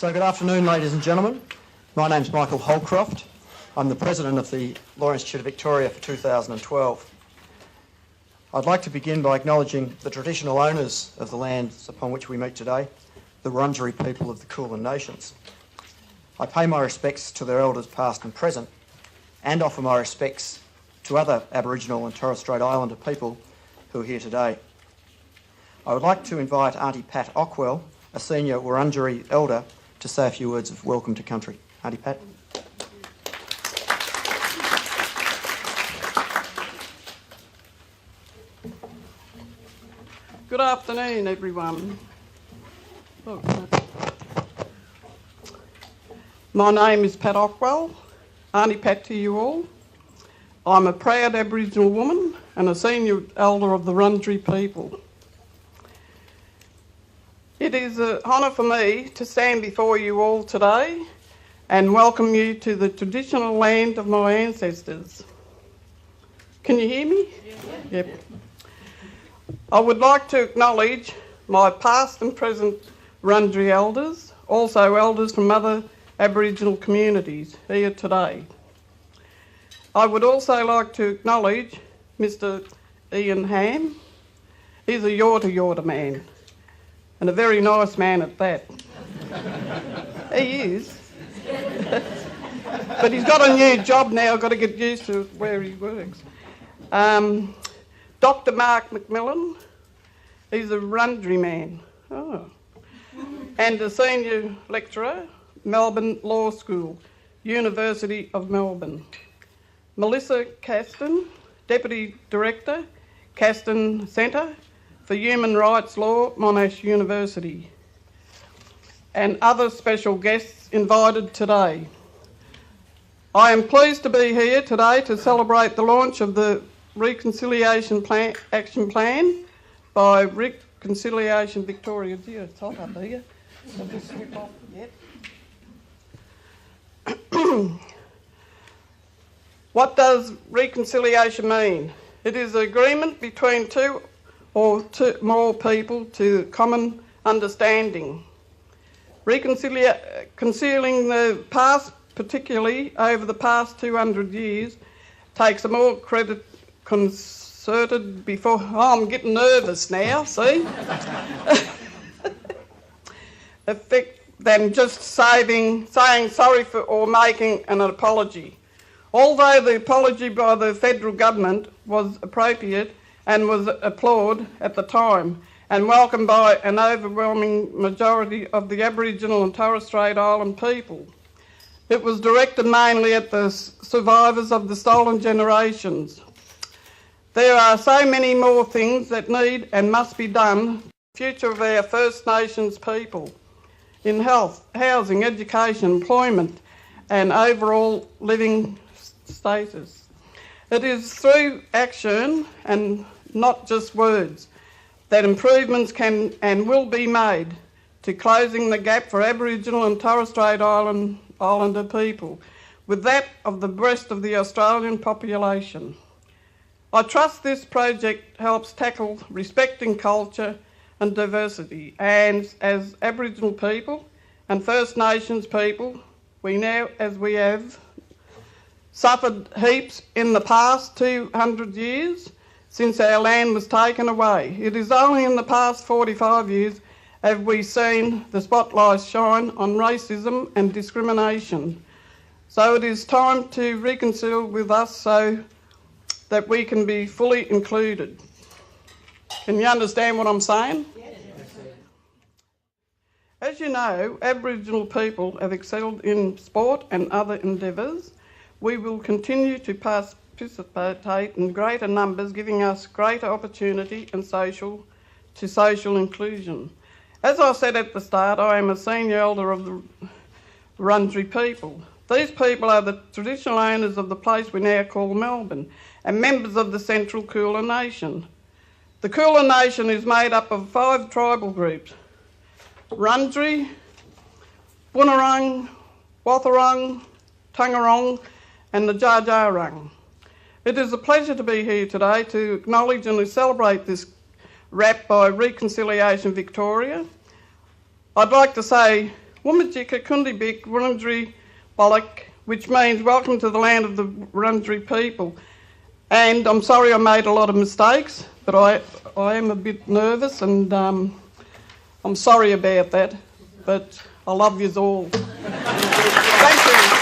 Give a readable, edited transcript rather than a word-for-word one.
So good afternoon, ladies and gentlemen. My name's Michael Holcroft. I'm the President of the Law Institute of Victoria for 2012. I'd like to begin by acknowledging the traditional owners of the lands upon which we meet today, the Wurundjeri people of the Kulin Nations. I pay my respects to their elders past and present, and offer my respects to other Aboriginal and Torres Strait Islander people who are here today. I would like to invite Auntie Pat Ockwell, a senior Wurundjeri elder, to say a few words of welcome to country. Auntie Pat. Good afternoon, everyone. My name is Pat Ockwell, Auntie Pat to you all. I'm a proud Aboriginal woman and a senior elder of the Wurundjeri people. It is an honour for me to stand before you all today and welcome you to the traditional land of my ancestors. Can you hear me? Yep. I would like to acknowledge my past and present Wurundjeri elders, also elders from other Aboriginal communities here today. I would also like to acknowledge Mr. Ian Ham. He's a Yorta man, and a very nice man at that. He is. But he's got a new job now, I've got to get used to where he works. Dr. Mark McMillan, he's a Wurundjeri man. Oh. And a senior lecturer, Melbourne Law School, University of Melbourne. Melissa Caston, Deputy Director, Caston Centre for Human Rights Law, Monash University. And other special guests invited today. I am pleased to be here today to celebrate the launch of the Reconciliation Action Plan by Reconciliation Victoria. Gee, it's hot up here. I'll just slip off yet. What does reconciliation mean? It is an agreement between two or more people to common understanding. Concealing the past, particularly over the past 200 years, takes a more concerted before... Oh, I'm getting nervous now, see? Effect than just saying sorry for or making an apology. Although the apology by the federal government was appropriate and was applauded at the time and welcomed by an overwhelming majority of the Aboriginal and Torres Strait Island people, it was directed mainly at the survivors of the stolen generations. There are so many more things that need and must be done for the future of our First Nations people in health, housing, education, employment and overall living status. It is through action and not just words that improvements can and will be made to closing the gap for Aboriginal and Torres Strait Islander people with that of the rest of the Australian population. I trust this project helps tackle respecting culture and diversity, and as Aboriginal people and First Nations people, we now, as we have suffered heaps in the past 200 years since our land was taken away. It is only in the past 45 years have we seen the spotlight shine on racism and discrimination. So it is time to reconcile with us so that we can be fully included. Can you understand what I'm saying? Yes. As you know, Aboriginal people have excelled in sport and other endeavours. We will continue to participate in greater numbers, giving us greater opportunity and social inclusion. As I said at the start, I am a senior elder of the Wurundjeri people. These people are the traditional owners of the place we now call Melbourne and members of the Central Kulin Nation. The Kulin Nation is made up of 5 tribal groups: Wurundjeri, Bunurong, Wathaurong, Taungurung and the Dja Dja Wurrung. It is a pleasure to be here today to acknowledge and celebrate this RAP by Reconciliation Victoria. I'd like to say Wumajika Kundibik Wurundjeri Bollock, which means welcome to the land of the Wurundjeri people. And I'm sorry I made a lot of mistakes, but I am a bit nervous and I'm sorry about that, but I love yous all. Thank you.